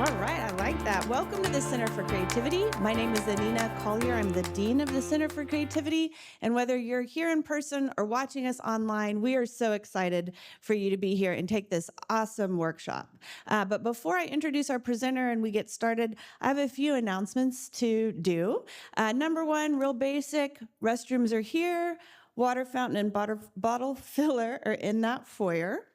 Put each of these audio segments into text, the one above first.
All right, I like that. Welcome to the Center for Creativity. My name is Anina Collier. I'm the Dean of the Center for Creativity. And whether you're here in person or watching us online, we are so excited for you to be here and take this awesome workshop. But before I introduce our presenter and we get started, I have a few announcements to do. Number one, real basic, restrooms are here. Water fountain and bottle filler are in that foyer.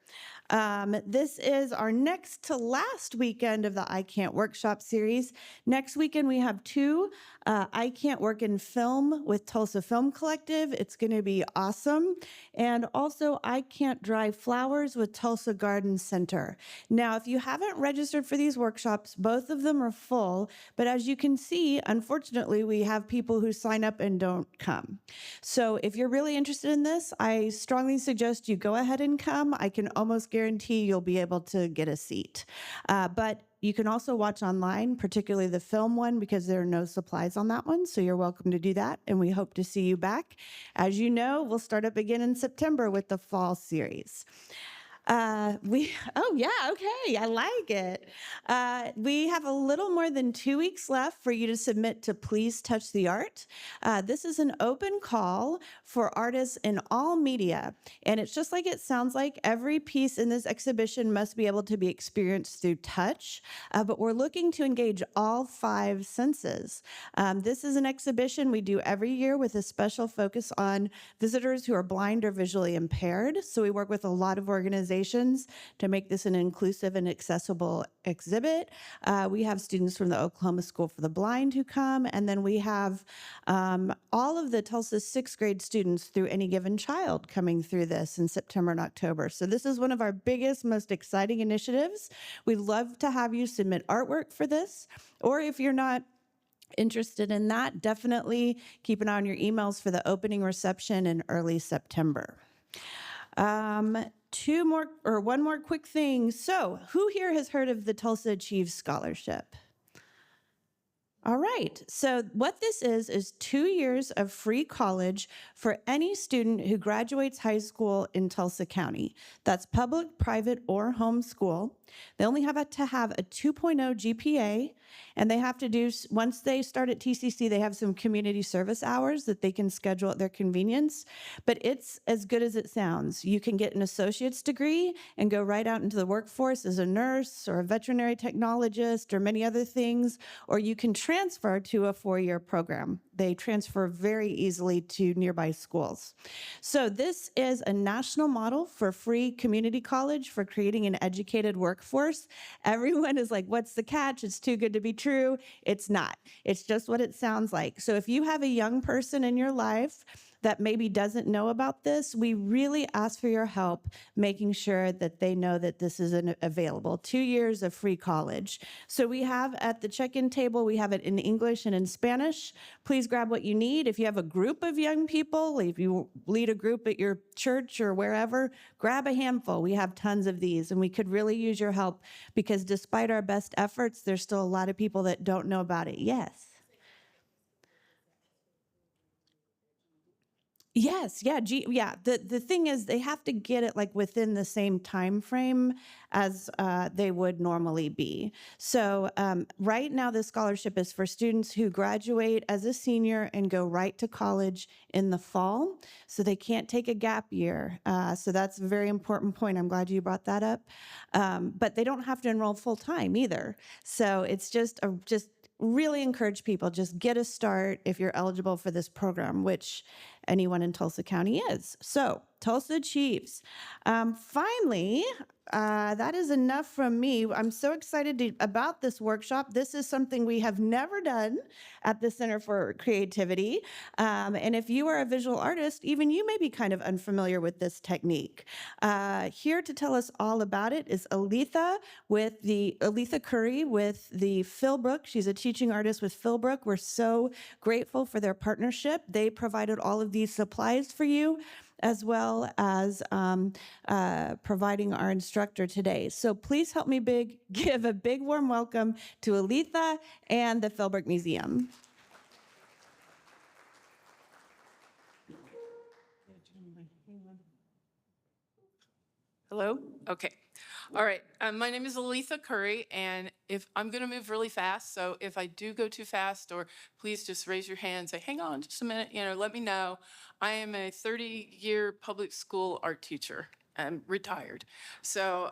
This is our next to last weekend of the I Can't Workshop series. Next weekend, we have two I Can't Work in Film with Tulsa Film Collective. It's going to be awesome. And also, I Can't Dry Flowers with Tulsa Garden Center. Now, if you haven't registered for these workshops, both of them are full. But as you can see, unfortunately, we have people who sign up and don't come. So if you're really interested in this, I strongly suggest you go ahead and come. I can almost guarantee you'll be able to get a seat. But you can also watch online, particularly the film one, because there are no supplies on that one. So you're welcome to do that. And we hope to see you back. As you know, we'll start up again in September with the fall series. Oh yeah, okay, I like it. We have a little more than 2 weeks left for you to submit to Please Touch the Art. This is an open call for artists in all media, and it's just like it sounds like. Every piece in this exhibition must be able to be experienced through touch, but we're looking to engage all 5 senses. This is an exhibition we do every year with a special focus on visitors who are blind or visually impaired. So we work with a lot of organizations to make this an inclusive and accessible exhibit. We have students from the Oklahoma School for the Blind who come, and then we have all of the Tulsa 6th grade students through Any Given Child coming through this in September and October. So this is one of our biggest, most exciting initiatives. We'd love to have you submit artwork for this, or if you're not interested in that, definitely keep an eye on your emails for the opening reception in early September. One more quick thing. So, who here has heard of the Tulsa Achieves Scholarship? All right. So what this is 2 years of free college for any student who graduates high school in Tulsa County. That's public, private, or homeschool. They only have to have a 2.0 GPA, and they have to do, once they start at TCC, they have some community service hours that they can schedule at their convenience. But it's as good as it sounds. You can get an associate's degree and go right out into the workforce as a nurse or a veterinary technologist or many other things, or you can transfer to a 4-year program. They transfer very easily to nearby schools. So this is a national model for free community college for creating an educated workforce. Everyone is like, what's the catch? It's too good to be true. It's not. It's just what it sounds like. So if you have a young person in your life that maybe doesn't know about this, we really ask for your help making sure that they know that this is available. 2 years of free college. So we have at the check-in table, we have it in English and in Spanish. Please grab what you need. If you have a group of young people, if you lead a group at your church or wherever, grab a handful. We have tons of these, and we could really use your help because despite our best efforts, there's still a lot of people that don't know about it. Yes. Yes, yeah, yeah. The thing is, they have to get it like within the same time frame as they would normally be. So right now, the scholarship is for students who graduate as a senior and go right to college in the fall. So they can't take a gap year. So that's a very important point. I'm glad you brought that up. But they don't have to enroll full time either. So it's just really encourage people, just get a start if you're eligible for this program, which anyone in Tulsa County is. So Tulsa Achieves. Finally, that is enough from me. I'm so excited about this workshop. This is something we have never done at the Center for Creativity. And if you are a visual artist, even you may be kind of unfamiliar with this technique. Here to tell us all about it is Aletha Curry with the Philbrook. She's a teaching artist with Philbrook. We're so grateful for their partnership. They provided all of these supplies for you, as well as providing our instructor today. So please help me give a big warm welcome to Aletha and the Philbrook Museum. Hello? Okay. All right. My name is Aletha Curry, and if I'm going to move really fast, so if I do go too fast, or please just raise your hand and say, hang on just a minute, let me know. I am a 30-year public school art teacher. I'm retired. So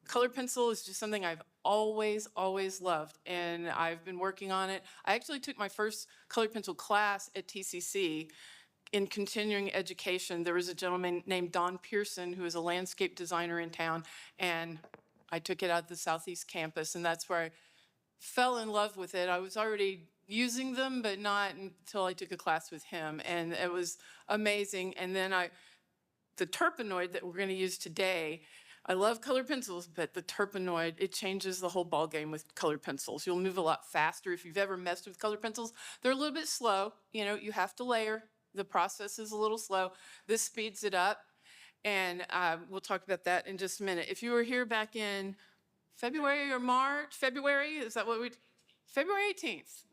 color pencil is just something I've always loved, and I've been working on it. I actually took my first color pencil class at TCC. In continuing education, there was a gentleman named Don Pearson, who is a landscape designer in town, and I took it out of the Southeast campus, and that's where I fell in love with it. I was already using them, but not until I took a class with him, and it was amazing. And then the Turpenoid that we're going to use today, I love colored pencils, but the Turpenoid, it changes the whole ballgame with colored pencils. You'll move a lot faster. If you've ever messed with colored pencils, they're a little bit slow. You have to layer. The process is a little slow. This speeds it up, and we'll talk about that in just a minute. If you were here back in February or March, February, is that what February 18th.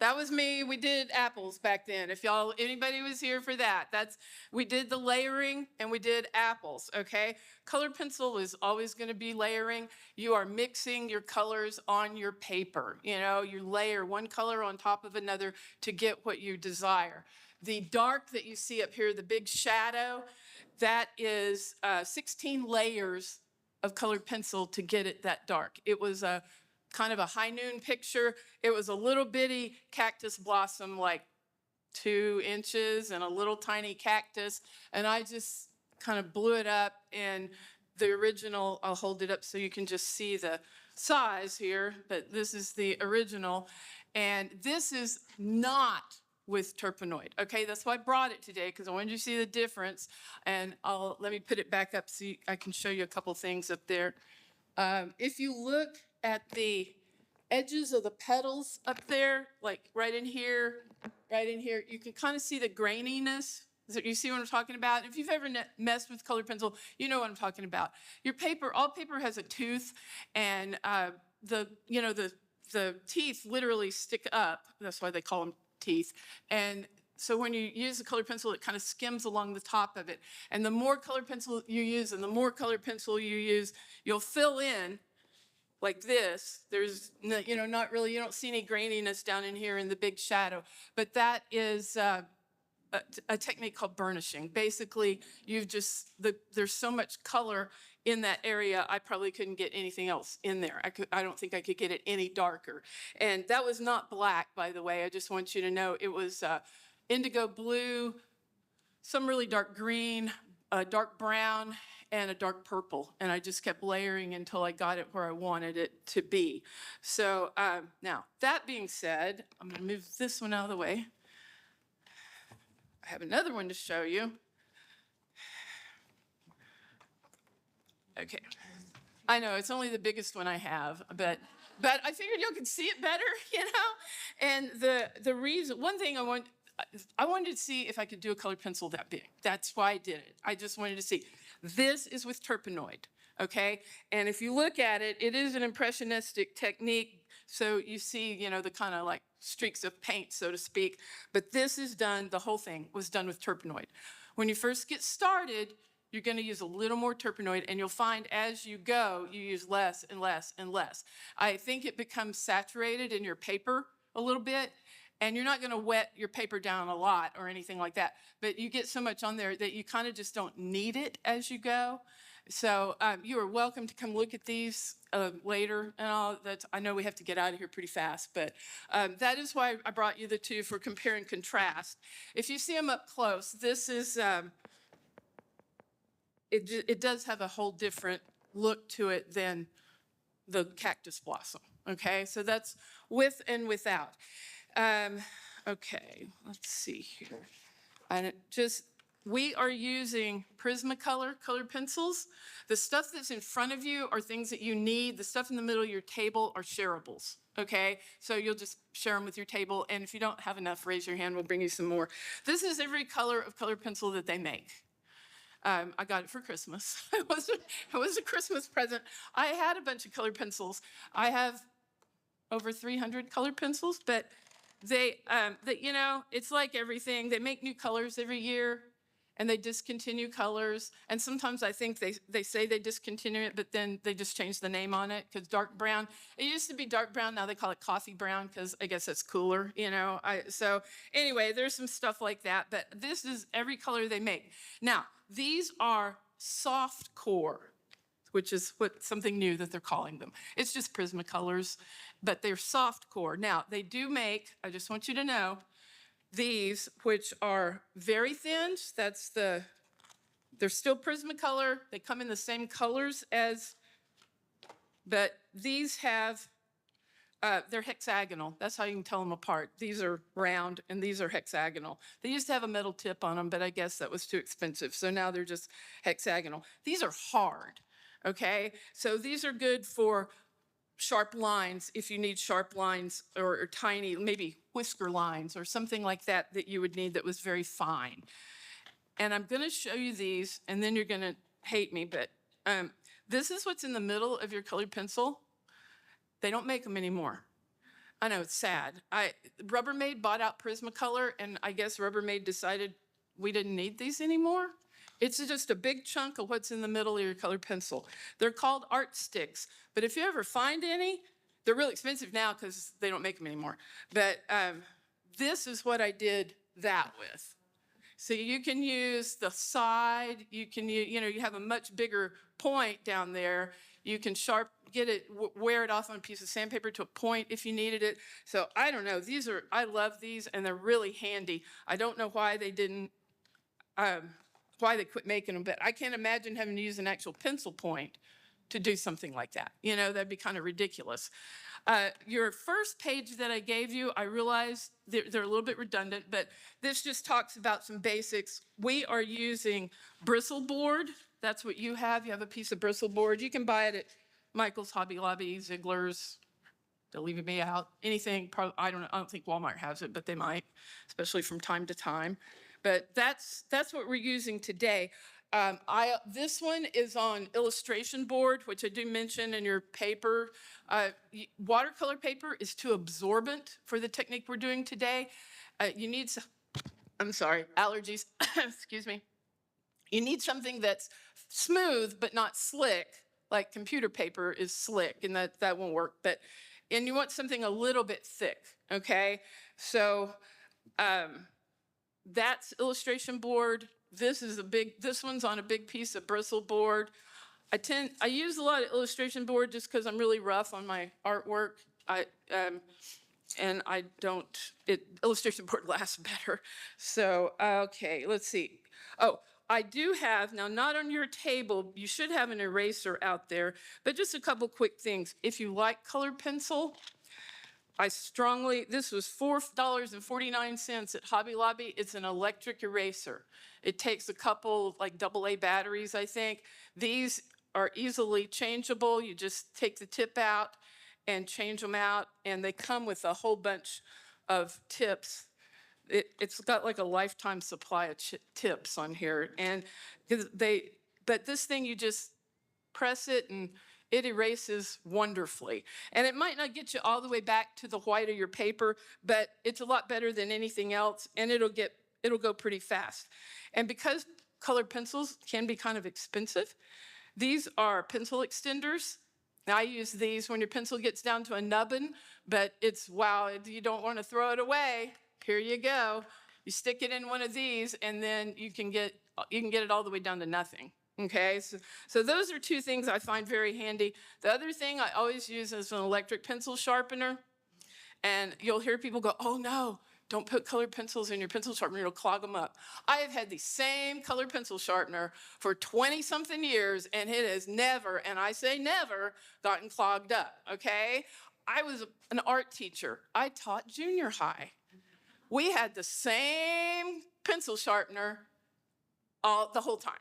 That was me. We did apples back then. If anybody was here for that, we did the layering and we did apples, okay? Colored pencil is always going to be layering. You are mixing your colors on your paper. You layer one color on top of another to get what you desire. The dark that you see up here, the big shadow, that is 16 layers of colored pencil to get it that dark. It was a kind of a high noon picture. It was a little bitty cactus blossom, like 2 inches, and a little tiny cactus. And I just kind of blew it up. And the original, I'll hold it up so you can just see the size here, but this is the original. And this is not with Turpenoid. Okay, that's why I brought it today, because I wanted you to see the difference. And let me put it back up so I can show you a couple things up there. If you look at the edges of the petals up there, like right in here, you can kind of see the graininess. You see what I'm talking about? If you've ever messed with colored pencil, you know what I'm talking about. Your paper, all paper has a tooth, and the teeth literally stick up. That's why they call them teeth. And so when you use a colored pencil, it kind of skims along the top of it. And the more colored pencil you use and the more colored pencil you use, you'll fill in like this. There's, not really, you don't see any graininess down in here in the big shadow. But that is a technique called burnishing. Basically, there's so much color in that area, I probably couldn't get anything else in there. I don't think I could get it any darker. And that was not black, by the way. I just want you to know it was indigo blue, some really dark green, a dark brown, and a dark purple. And I just kept layering until I got it where I wanted it to be. So now, that being said, I'm going to move this one out of the way. I have another one to show you. Okay. I know, it's only the biggest one I have, but I figured you could see it better, And the reason, one thing I wanted to see if I could do a colored pencil that big. That's why I did it. I just wanted to see. This is with Turpenoid, okay? And if you look at it, it is an impressionistic technique. So you see, the kind of like streaks of paint, so to speak. But this is done, the whole thing was done with Turpenoid. When you first get started, you're going to use a little more Turpenoid, and you'll find as you go, you use less and less and less. I think it becomes saturated in your paper a little bit, and you're not going to wet your paper down a lot or anything like that, but you get so much on there that you kind of just don't need it as you go. So you are welcome to come look at these later. And I know we have to get out of here pretty fast, but that is why I brought you the two for compare and contrast. If you see them up close, this is, it does have a whole different look to it than the cactus blossom, okay? So that's with and without. Okay, let's see here. We are using Prismacolor colored pencils. The stuff that's in front of you are things that you need. The stuff in the middle of your table are shareables, okay? So you'll just share them with your table, and if you don't have enough, raise your hand, we'll bring you some more. This is every color of colored pencil that they make. I got it for Christmas. It was a Christmas present. I had a bunch of colored pencils. I have over 300 colored pencils, but it's like everything. They make new colors every year, and they discontinue colors. And sometimes I think they say they discontinue it, but then they just change the name on it, because dark brown, it used to be dark brown, now they call it coffee brown, because I guess it's cooler, you know. So anyway, there's some stuff like that, but this is every color they make. Now, these are soft core, which is something new that they're calling them. It's just Prismacolors, but they're soft core. Now, they do make, I just want you to know, these, which are very thin. They're still Prismacolor. They come in the same colors as, but these have, they're hexagonal. That's how you can tell them apart. These are round and these are hexagonal. They used to have a metal tip on them, but I guess that was too expensive. So now they're just hexagonal. These are hard, okay? So these are good for sharp lines, if you need sharp lines, or tiny, maybe whisker lines or something like that that you would need that was very fine. And I'm going to show you these, and then you're going to hate me, but this is what's in the middle of your colored pencil. They don't make them anymore. I know, it's sad. Rubbermaid bought out Prismacolor, and I guess Rubbermaid decided we didn't need these anymore. It's just a big chunk of what's in the middle of your colored pencil. They're called art sticks, but if you ever find any, they're really expensive now because they don't make them anymore. But this is what I did that with. So you can use the side, you can use, you have a much bigger point down there. You can wear it off on a piece of sandpaper to a point if you needed it. So I don't know, I love these, and they're really handy. I don't know why they didn't, why they quit making them, but I can't imagine having to use an actual pencil point to do something like that. That'd be kind of ridiculous. Your first page that I gave you, I realize they're a little bit redundant, but this just talks about some basics. We are using bristle board. That's what you have. You have a piece of bristle board. You can buy it at Michael's, Hobby Lobby, Ziegler's. They're leaving me out. Anything, I don't know. I don't think Walmart has it, but they might, especially from time to time. But that's what we're using today. This one is on illustration board, which I do mention in your paper. Watercolor paper is too absorbent for the technique we're doing today. You need allergies, excuse me. You need something that's smooth but not slick, like computer paper is slick, and that won't work. And you want something a little bit thick, okay? So that's illustration board. This one's on a big piece of bristle board. I use a lot of illustration board just because I'm really rough on my artwork. Illustration board lasts better. So, okay, let's see. Oh, I do have, now not on your table, you should have an eraser out there, but just a couple quick things. If you like colored pencil, this was $4.49 at Hobby Lobby. It's an electric eraser. It takes a couple, like AA batteries, I think. These are easily changeable. You just take the tip out and change them out, and they come with a whole bunch of tips. It's got like a lifetime supply of tips on here. But this thing, you just press it and it erases wonderfully. And it might not get you all the way back to the white of your paper, but it's a lot better than anything else, and it'll go pretty fast. And because colored pencils can be kind of expensive, these are pencil extenders. I use these when your pencil gets down to a nubbin, but you don't want to throw it away. Here you go. You stick it in one of these, and then you can get it all the way down to nothing. Okay, so those are two things I find very handy. The other thing I always use is an electric pencil sharpener. And you'll hear people go, oh no, don't put colored pencils in your pencil sharpener, it'll clog them up. I have had the same colored pencil sharpener for 20-something years, and it has never, and I say never, gotten clogged up, okay? I was an art teacher. I taught junior high. We had the same pencil sharpener the whole time.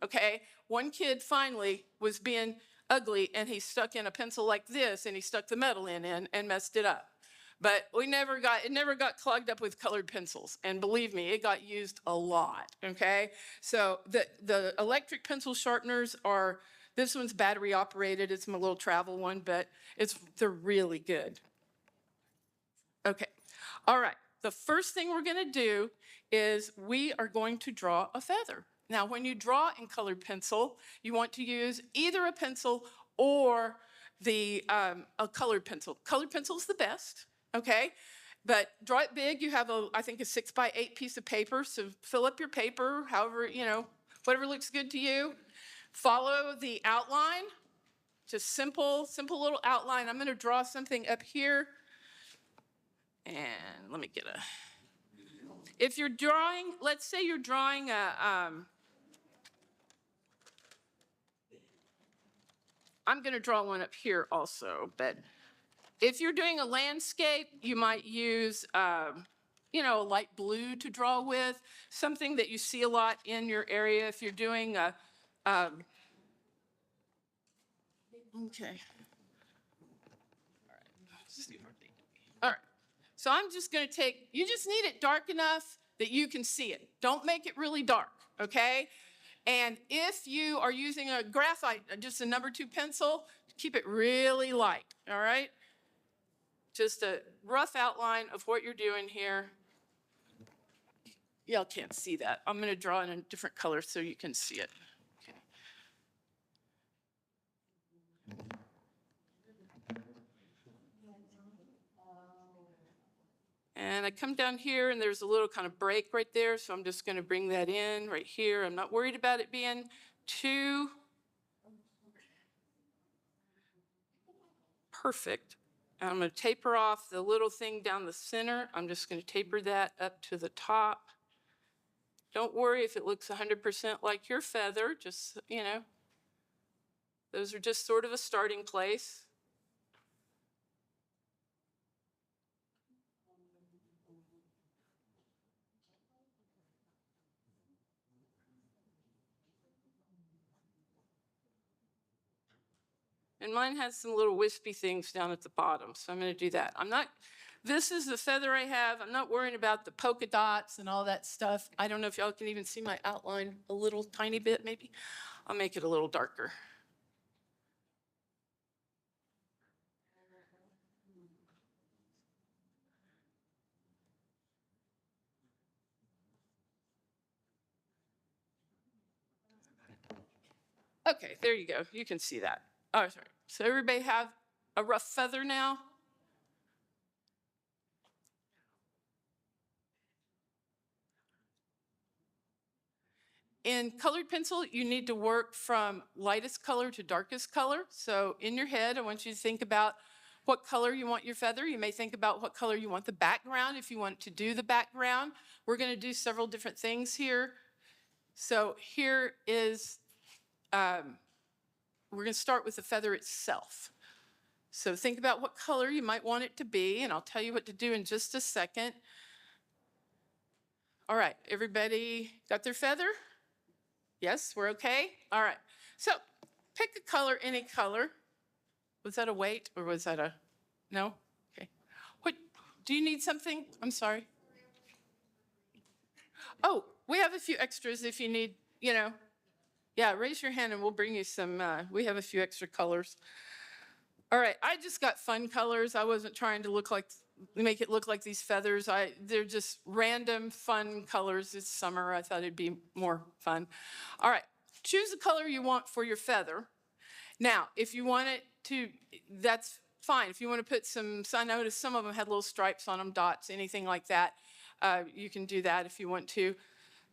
Okay, one kid finally was being ugly, and he stuck in a pencil like this, and he stuck the metal in and messed it up. But it never got clogged up with colored pencils, and believe me, it got used a lot. Okay, so the electric pencil sharpeners this one's battery operated. It's my little travel one, but they're really good. Okay, all right. The first thing we're going to do is we are going to draw a feather. Now, when you draw in colored pencil, you want to use either a pencil or a colored pencil. Colored pencil is the best, okay? But draw it big. You have I think a 6x8 piece of paper. So fill up your paper, however, whatever looks good to you. Follow the outline, just simple little outline. I'm going to draw something up here. And let me get if you're drawing, let's say you're drawing I'm going to draw one up here also, but if you're doing a landscape, you might use, a light blue to draw with, something that you see a lot in your area. If you're doing okay. All right. So I'm just going to you just need it dark enough that you can see it. Don't make it really dark, okay? And if you are using a graphite, just a number 2 pencil, keep it really light, all right? Just a rough outline of what you're doing here. Y'all can't see that. I'm going to draw in a different color so you can see it. Okay. And I come down here and there's a little kind of break right there, so I'm just going to bring that in right here. I'm not worried about it being too perfect. And I'm going to taper off the little thing down the center. I'm just going to taper that up to the top. Don't worry if it looks 100% like your feather, just, those are just sort of a starting place. And mine has some little wispy things down at the bottom, so I'm going to do that. This is the feather I have. I'm not worrying about the polka dots and all that stuff. I don't know if y'all can even see my outline a little tiny bit, maybe. I'll make it a little darker. Okay, there you go. You can see that. Oh, sorry. So everybody have a rough feather now? In colored pencil, you need to work from lightest color to darkest color. So in your head, I want you to think about what color you want your feather. You may think about what color you want the background if you want to do the background. We're going to do several different things here. So here is, we're going to start with the feather itself. So think about what color you might want it to be, and I'll tell you what to do in just a second. All right, everybody got their feather? Yes, we're okay? All right. So pick a color, any color. Was that a weight or was that no? Okay. What, do you need something? I'm sorry. Oh, we have a few extras if you need, Yeah, raise your hand and we'll bring you some, we have a few extra colors. All right, I just got fun colors. I wasn't trying to make it look like these feathers. They're just random fun colors. It's summer. I thought it'd be more fun. All right, choose the color you want for your feather. Now, if you want it to, that's fine. If you want to put I noticed some of them had little stripes on them, dots, anything like that. You can do that if you want to.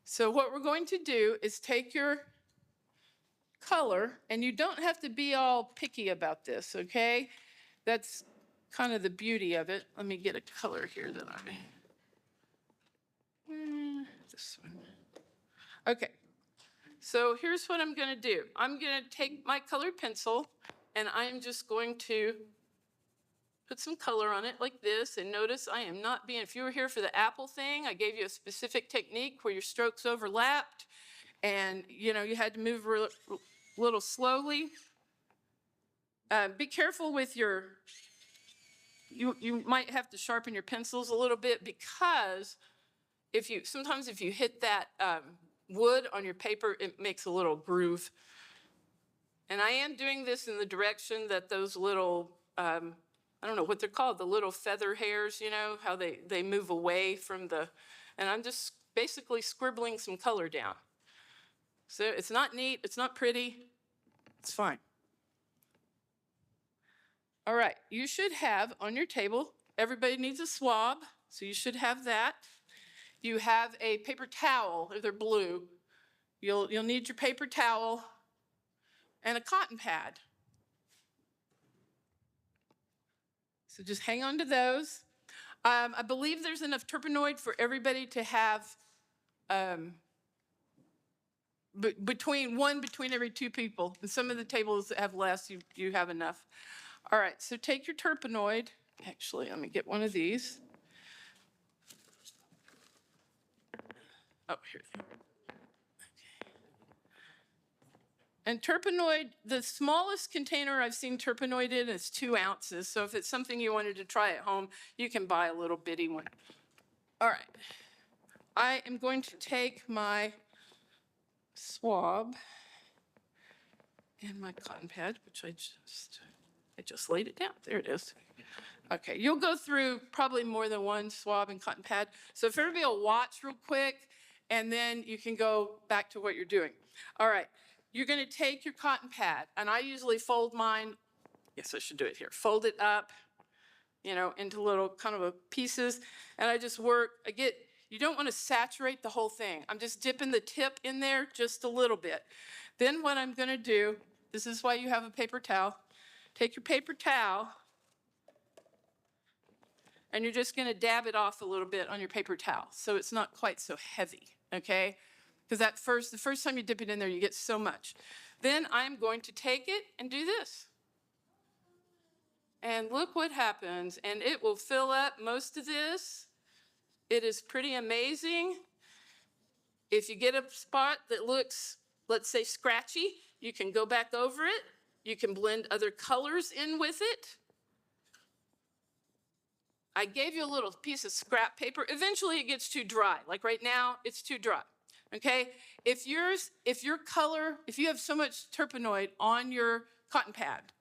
So what we're going to do is take your color, and you don't have to be all picky about this, okay? That's kind of the beauty of it. Let me get a color here that this one. Okay, so here's what I'm going to do. I'm going to take my colored pencil, and I'm just going to put some color on it like this. And notice I am not being, if you were here for the apple thing, I gave you a specific technique where your strokes overlapped, and you had to move a little slowly. Be careful with you might have to sharpen your pencils a little bit, because sometimes if you hit that wood on your paper, it makes a little groove. And I am doing this in the direction that those little, I don't know what they're called, the little feather hairs, how they move away from and I'm just basically scribbling some color down. So it's not neat, it's not pretty, it's fine. All right, you should have on your table, everybody needs a swab, so you should have that. You have a paper towel, if they're blue. You'll need your paper towel and a cotton pad. So just hang on to those. I believe there's enough Turpenoid for everybody to have between every 2 people. And some of the tables that have less, you have enough. All right, so take your Turpenoid. Actually, let me get one of these. Oh, here they are. And Turpenoid, the smallest container I've seen Turpenoid in is 2 ounces. So if it's something you wanted to try at home, you can buy a little bitty one. All right. I am going to take my swab and my cotton pad, which I just laid it down. There it is. Okay, you'll go through probably more than one swab and cotton pad. So if everybody will watch real quick, and then you can go back to what you're doing. All right, you're gonna take your cotton pad, and I usually fold mine, yes, I should do it here. Fold it up, into little kind of pieces, and I just work, you don't wanna saturate the whole thing. I'm just dipping the tip in there just a little bit. Then what I'm gonna do, this is why you have a paper towel, take your paper towel, and you're just gonna dab it off a little bit on your paper towel so it's not quite so heavy, okay? Because the first time you dip it in there, you get so much. Then I'm going to take it and do this. And look what happens, and it will fill up most of this. It is pretty amazing. If you get a spot that looks, let's say, scratchy, you can go back over it. You can blend other colors in with it. I gave you a little piece of scrap paper. Eventually it gets too dry. Like right now, it's too dry, okay? If you have so much Turpenoid on your cotton pad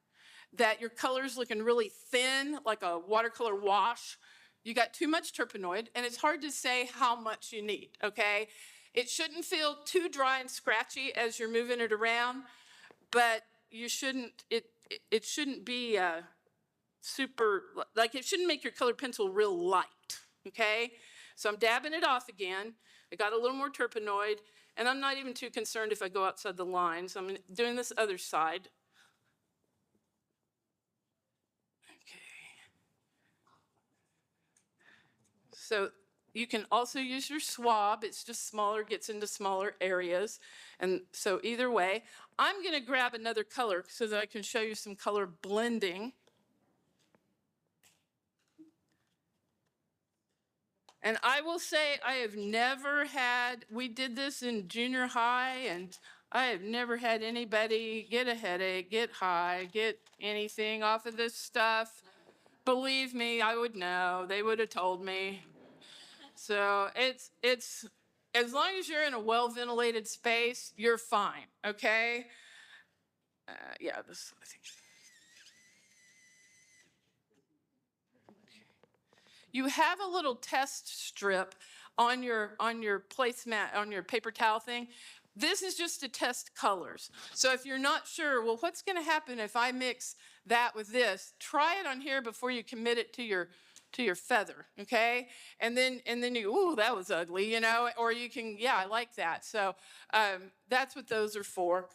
that your color's looking really thin, like a watercolor wash, you got too much Turpenoid, and it's hard to say how much you need, okay? It shouldn't feel too dry and scratchy as you're moving it around, but it shouldn't be, it shouldn't make your colored pencil real light, okay? So I'm dabbing it off again. I got a little more Turpenoid, and I'm not even too concerned if I go outside the line. So I'm doing this other side. Okay. So you can also use your swab. It's just smaller, gets into smaller areas. And so either way, I'm gonna grab another color so that I can show you some color blending. And I will say, we did this in junior high, and I have never had anybody get a headache, get high, get anything off of this stuff. Believe me, I would know. They would have told me. So it's as long as you're in a well-ventilated space, you're fine, okay? Yeah, I think. You have a little test strip on your placemat, on your paper towel thing. This is just to test colors. So if you're not sure, well, what's gonna happen if I mix that with this? Try it on here before you commit it to your feather, okay? And then you, ooh, that was ugly, or you can, yeah, I like that. So that's what those are for.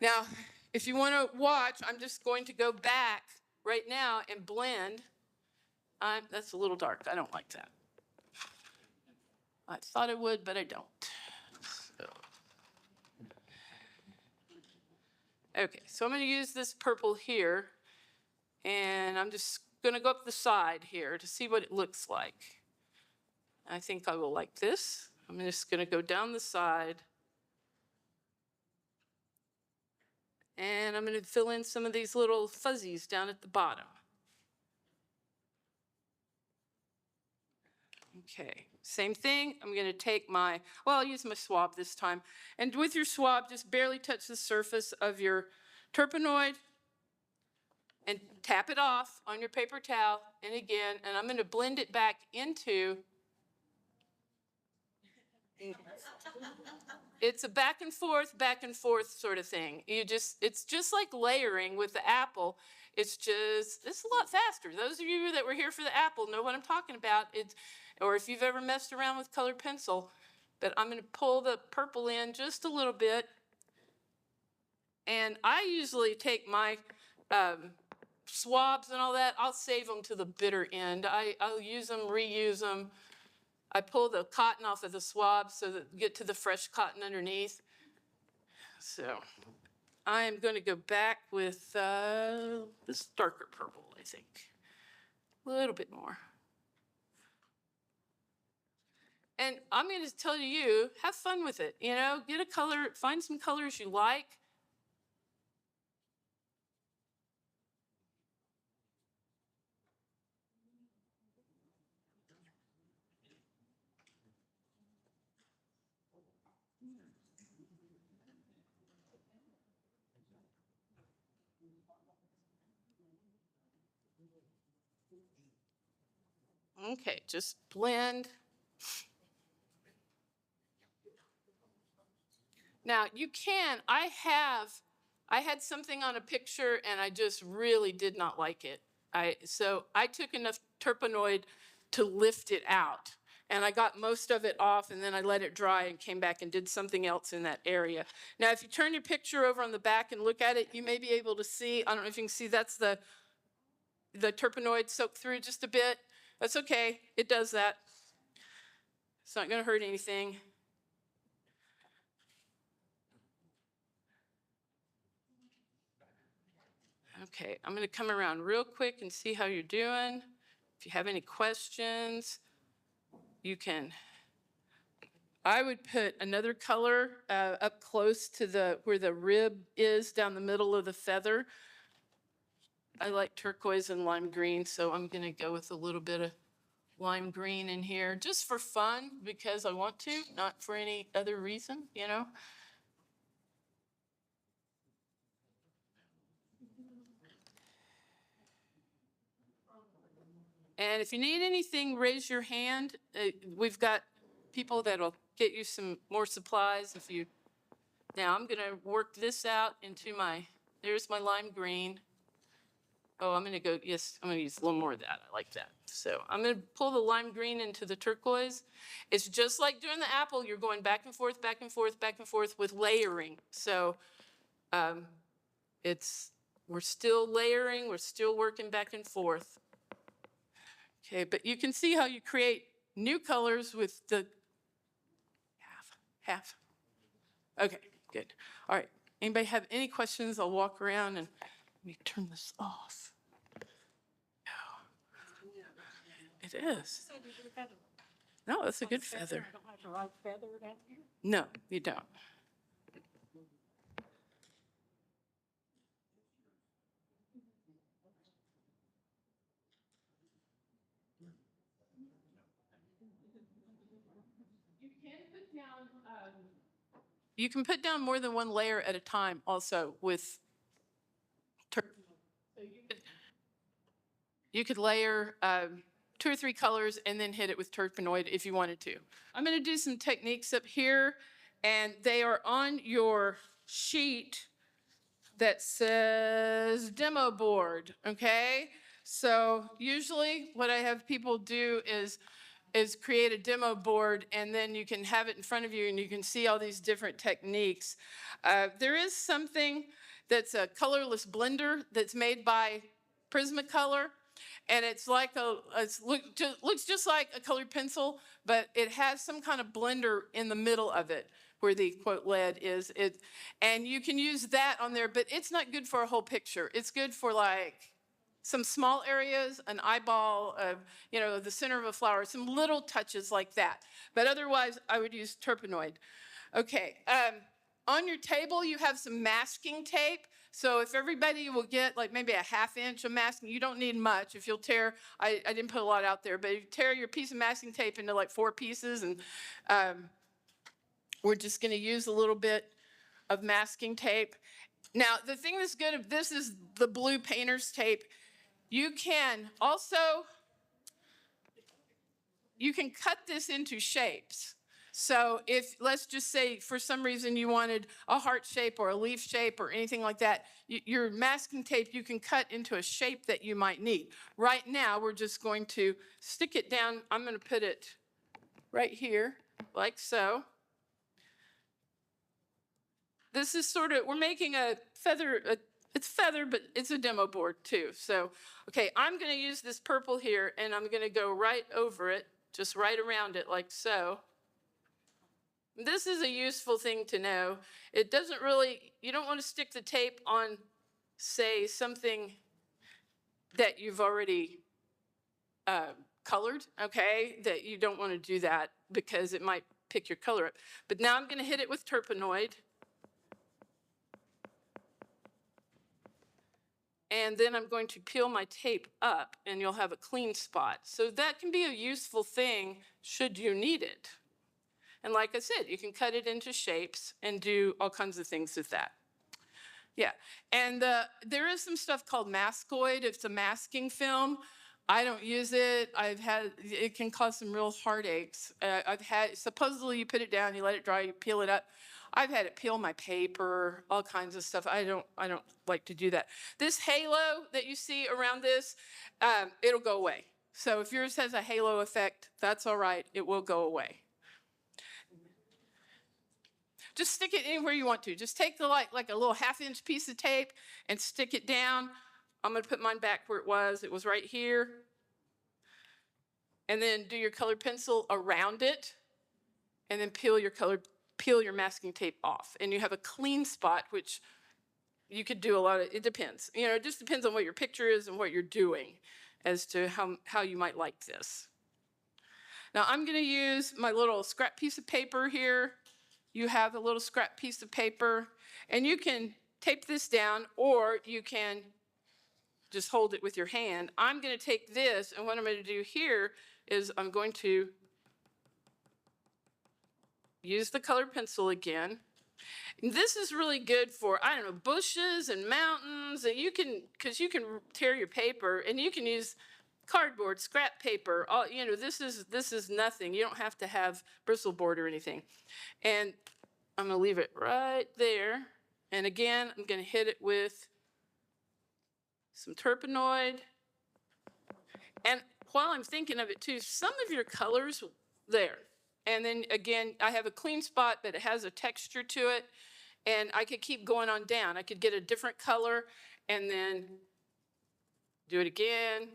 Now, if you wanna watch, I'm just going to go back right now and blend. That's a little dark. I don't like that. I thought it would, but I don't. So. Okay, so I'm going to use this purple here, and I'm just going to go up the side here to see what it looks like. I think I will like this. I'm just going to go down the side, and I'm going to fill in some of these little fuzzies down at the bottom. Okay, same thing. I'm going to take I'll use my swab this time. And with your swab, just barely touch the surface of your Turpenoid and tap it off on your paper towel. And again, and I'm going to blend it back into It's a back and forth sort of thing. It's just like layering with the apple. It's a lot faster. Those of you that were here for the apple know what I'm talking about. Or if you've ever messed around with colored pencil. But I'm going to pull the purple in just a little bit. And I usually take my swabs and all that, I'll save them to the bitter end. I'll use them, reuse them. I pull the cotton off of the swab so that you get to the fresh cotton underneath. So I am going to go back with this darker purple, I think. A little bit more. And I'm going to tell you, have fun with it. You know, get a color, find some colors you like. Okay, just blend. Now you can, I had something on a picture and I just really did not like it. So I took enough Turpenoid to lift it out. And I got most of it off and then I let it dry and came back and did something else in that area. Now, if you turn your picture over on the back and look at it, you may be able to see, I don't know if you can see, that's the Turpenoid soaked through just a bit. That's okay, it does that. It's not gonna hurt anything. Okay, I'm gonna come around real quick and see how you're doing. If you have any questions, you can. I would put another color up close to where the rib is down the middle of the feather. I like turquoise and lime green, so I'm gonna go with a little bit of lime green in here just for fun because I want to, not for any other reason, you know. And if you need anything, raise your hand. We've got people that'll get you some more supplies if you. Now I'm gonna work this out into there's my lime green. Oh, I'm gonna use a little more of that. I like that. So I'm gonna pull the lime green into the turquoise. It's just like doing the apple. You're going back and forth, back and forth, back and forth with layering. So we're still layering, we're still working back and forth. Okay, but you can see how you create new colors with the half. Okay, good. All right, anybody have any questions? I'll walk around and let me turn this off. It is. No, that's a good feather. I don't have the right feather down here. No, you don't. You can put down more than one layer at a time also with you could layer 2 or 3 colors and then hit it with Turpenoid if you wanted to. I'm going to do some techniques up here, and they are on your sheet that says demo board, okay? So usually what I have people do is create a demo board, and then you can have it in front of you and you can see all these different techniques. There is something that's a colorless blender that's made by Prismacolor. And it's like looks just like a colored pencil, but it has some kind of blender in the middle of it where the quote lead is. And you can use that on there, but it's not good for a whole picture. It's good for like some small areas, an eyeball, the center of a flower, some little touches like that. But otherwise, I would use Turpenoid. Okay, on your table, you have some masking tape. So if everybody will get like maybe a 1/2 inch of masking, you don't need much. If you'll tear, I didn't put a lot out there, but if you tear your piece of masking tape into like 4 pieces, and we're just gonna use a little bit of masking tape. Now, the thing that's good if this is the blue painter's tape, you can cut this into shapes. So if, let's just say, for some reason you wanted a heart shape or a leaf shape or anything like that, your masking tape, you can cut into a shape that you might need. Right now, we're just going to stick it down. I'm going to put it right here, like so. This is sort of, we're making a feather, it's feather, but it's a demo board too. So, okay, I'm going to use this purple here, and I'm going to go right over it, just right around it, like so. This is a useful thing to know. It doesn't really, you don't want to stick the tape on, say, something that you've already colored, okay? That you don't want to do that because it might pick your color up. But now I'm going to hit it with Turpenoid. And then I'm going to peel my tape up, and you'll have a clean spot. So that can be a useful thing should you need it. And like I said, you can cut it into shapes and do all kinds of things with that. Yeah, and there is some stuff called Mascoid. It's a masking film. I don't use it. It can cause some real heartaches. Supposedly you put it down, you let it dry, you peel it up. I've had it peel my paper, all kinds of stuff. I don't like to do that. This halo that you see around this, it'll go away. So if yours has a halo effect, that's all right. It will go away. Just stick it anywhere you want to. Just take the like a little 1/2-inch piece of tape and stick it down. I'm going to put mine back where it was. It was right here. And then do your colored pencil around it, and then peel your masking tape off. And you have a clean spot, which you could do a lot of, it depends. You know, it just depends on what your picture is and what you're doing as to how you might like this. Now I'm going to use my little scrap piece of paper here. You have a little scrap piece of paper, and you can tape this down, or you can just hold it with your hand. I'm going to take this, and what I'm going to do here is I'm going to use the colored pencil again. And this is really good for, I don't know, bushes and mountains, and because you can tear your paper, and you can use cardboard, scrap paper, you know, this is nothing. You don't have to have bristle board or anything. And I'm going to leave it right there. And again, I'm going to hit it with some Turpenoid. And while I'm thinking of it too, some of your colors there. And then again, I have a clean spot, but it has a texture to it. And I could keep going on down. I could get a different color and then do it again.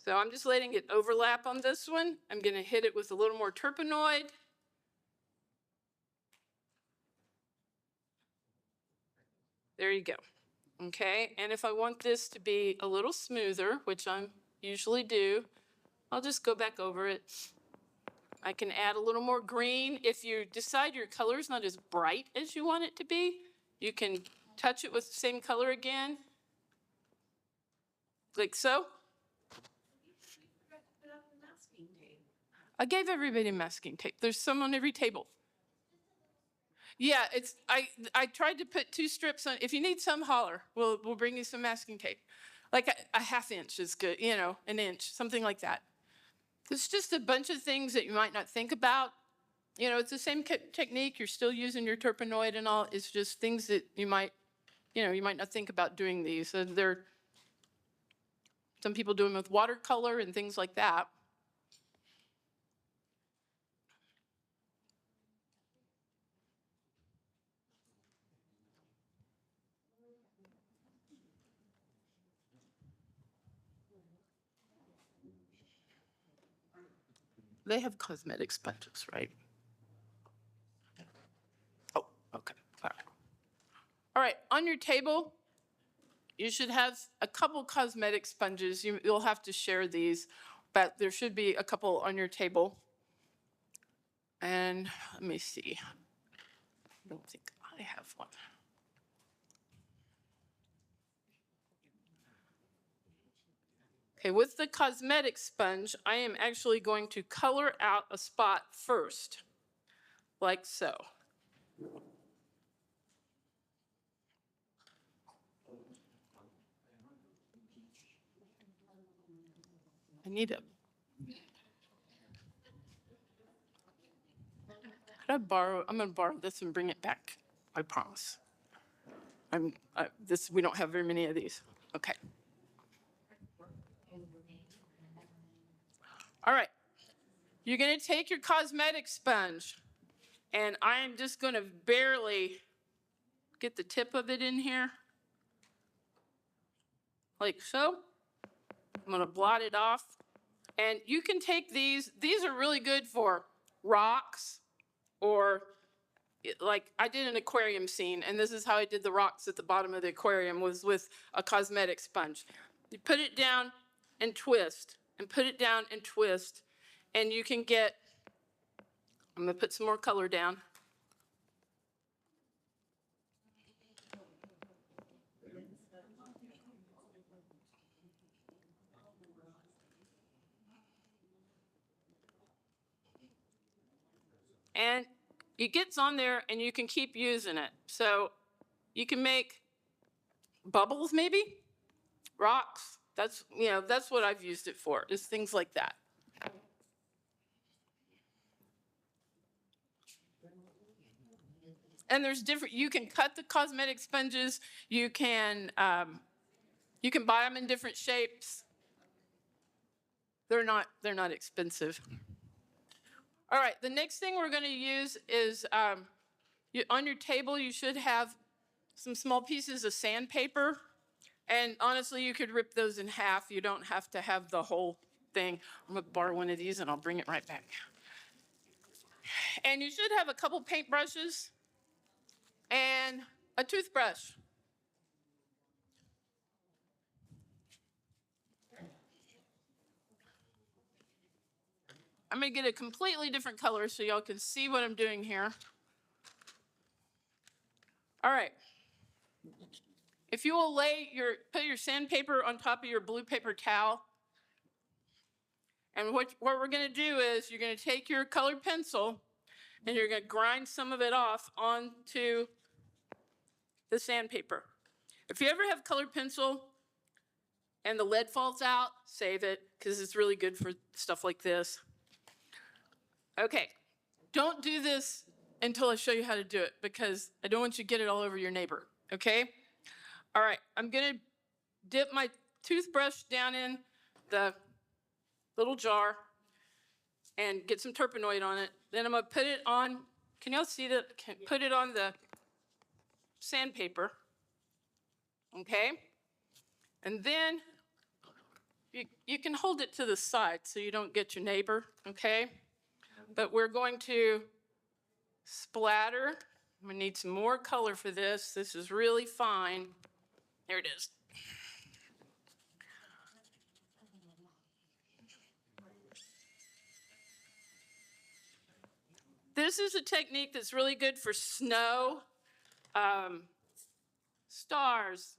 So I'm just letting it overlap on this one. I'm going to hit it with a little more Turpenoid. There you go. Okay, and if I want this to be a little smoother, which I usually do, I'll just go back over it. I can add a little more green. If you decide your color is not as bright as you want it to be, you can touch it with the same color again, like so. I gave everybody masking tape. There's some on every table. Yeah, I tried to put 2 strips on. If you need some, holler. We'll bring you some masking tape. Like a 1/2 inch is good, you know, an inch, something like that. It's just a bunch of things that you might not think about. You know, it's the same technique. You're still using your Turpenoid and all. It's just things that you might not think about doing these. So some people do them with watercolor and things like that. They have cosmetic sponges, right? Oh, okay. All right. All right, on your table, you should have a couple cosmetic sponges. You'll have to share these, but there should be a couple on your table. And let me see. I don't think I have one. Okay, with the cosmetic sponge, I am actually going to color out a spot first, like so. I need a. Could I borrow? I'm going to borrow this and bring it back. I promise. We don't have very many of these. Okay. All right. You're going to take your cosmetic sponge, and I am just going to barely get the tip of it in here, like so. I'm going to blot it off. And you can take these are really good for rocks, or like I did an aquarium scene, and this is how I did the rocks at the bottom of the aquarium, was with a cosmetic sponge. You put it down and twist, and put it down and twist, and you can get, I'm going to put some more color down. And it gets on there and you can keep using it. So you can make bubbles maybe, rocks. That's what I've used it for, is things like that. And there's different, you can cut the cosmetic sponges. You can buy them in different shapes. They're not expensive. All right, the next thing we're going to use is, on your table, you should have some small pieces of sandpaper. And honestly, you could rip those in half. You don't have to have the whole thing. I'm going to borrow one of these and I'll bring it right back. And you should have a couple paintbrushes and a toothbrush. I'm going to get a completely different color so y'all can see what I'm doing here. All right. If you will put your sandpaper on top of your blue paper towel, and what we're going to do is you're going to take your colored pencil and you're going to grind some of it off onto the sandpaper. If you ever have colored pencil and the lead falls out, save it, because it's really good for stuff like this. Okay, don't do this until I show you how to do it, because I don't want you to get it all over your neighbor, okay? All right, I'm going to dip my toothbrush down in the little jar and get some Turpenoid on it. Then I'm going to put it on, can y'all see that? Put it on the sandpaper, okay? And then you can hold it to the side so you don't get your neighbor, okay? But we're going to splatter. I'm going to need some more color for this. This is really fine. There it is. This is a technique that's really good for snow, stars,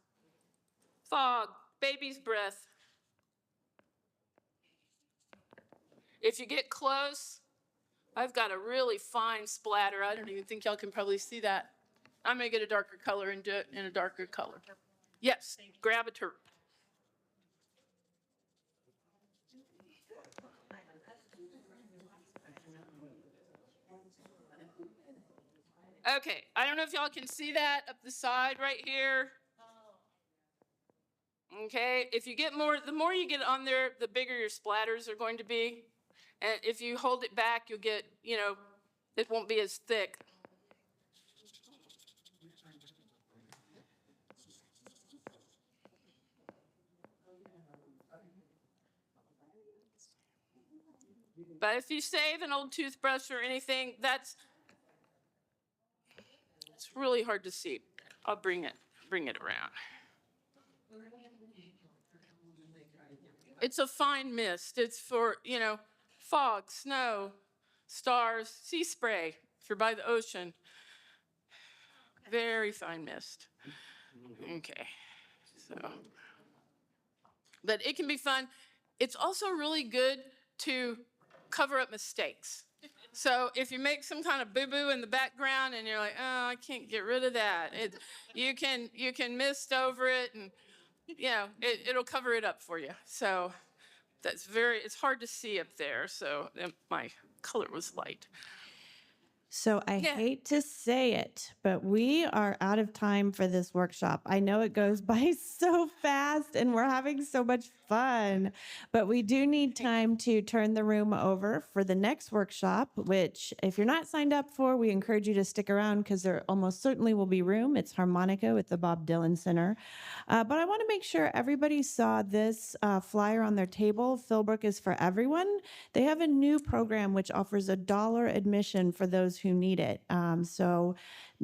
fog, baby's breath. If you get close, I've got a really fine splatter. I don't even think y'all can probably see that. I'm going to get a darker color and do it in a darker color. Yes, grab a turp. Okay, I don't know if y'all can see that up the side right here. Okay, if you get more, the more you get on there, the bigger your splatters are going to be. And if you hold it back, you'll get, it won't be as thick. But if you save an old toothbrush or anything, it's really hard to see. I'll bring it around. It's a fine mist. It's for, fog, snow, stars, sea spray, if you're by the ocean. Very fine mist. Okay, so. But it can be fun. It's also really good to cover up mistakes. So if you make some kind of boo-boo in the background and you're like, oh, I can't get rid of that, you can mist over it, and it'll cover it up for you. So it's hard to see up there. So my color was light. So I Yeah. hate to say it, but we are out of time for this workshop. I know it goes by so fast and we're having so much fun, but we do need time to turn the room over for the next workshop, which if you're not signed up for, we encourage you to stick around because there almost certainly will be room. It's harmonica with the Bob Dylan Center. But I want to make sure everybody saw this flyer on their table. Philbrook is for everyone. They have a new program which offers $1 admission for those who need it. So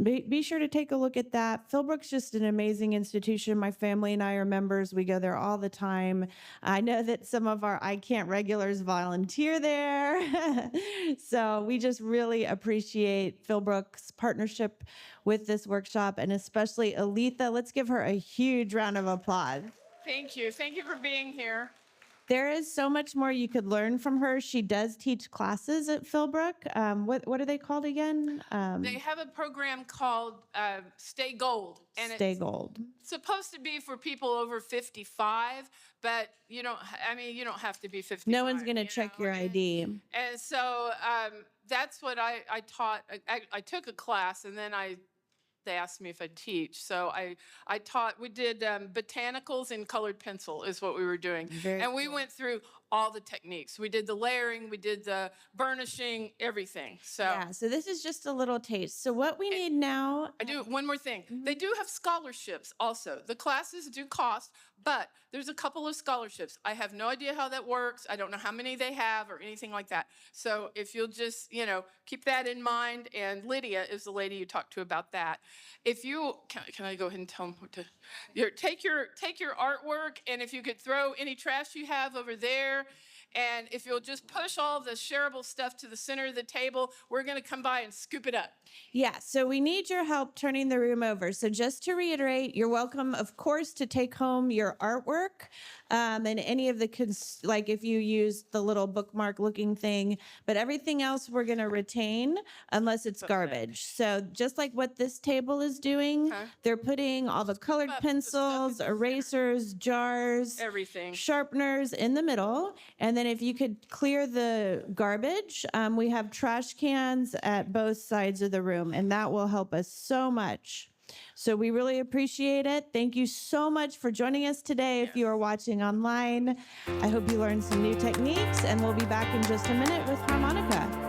be sure to take a look at that. Philbrook's just an amazing institution. My family and I are members. We go there all the time. I know that some of our I Can't regulars volunteer there. So we just really appreciate Philbrook's partnership with this workshop, and especially Aletha. Let's give her a huge round of applause. Thank you. Thank you for being here. There is so much more you could learn from her. She does teach classes at Philbrook. What are they called again? They have a program called Stay Gold, and Stay it's Gold. supposed to be for people over 55, but you don't have to be 55. No one's going to you check know, your ID. And so that's what I taught. I took a class, and then they asked me if I'd teach. So I taught, we did botanicals in colored pencil is what we were doing. And we went through all the techniques. We did the layering, we did the burnishing, everything. So Yeah, so this is just a little taste. So what we need now, I do one more thing. They do have scholarships also. The classes do cost, but there's a couple of scholarships. I have no idea how that works. I don't know how many they have or anything like that. So if you'll just, keep that in mind. And Lydia is the lady you talked to about that. If you, can I go ahead and tell them what to, take your artwork, and if you could throw any trash you have over there, and if you'll just push all the shareable stuff to the center of the table, we're going to come by and scoop it up. yeah, so we need your help turning the room over. So just to reiterate, you're welcome, of course, to take home your artwork and any of the, like if you use the little bookmark looking thing, but everything else we're going to retain unless it's garbage. So just like what this table is doing, they're putting all the colored the stuff pencils, in the center. erasers, jars, Everything. sharpeners in the middle. And then if you could clear the garbage, we have trash cans at both sides of the room, and that will help us so much. So we really appreciate it. Thank you so much for joining us today. If you are watching online, I hope you learned some new techniques, and we'll be back in just a minute with harmonica.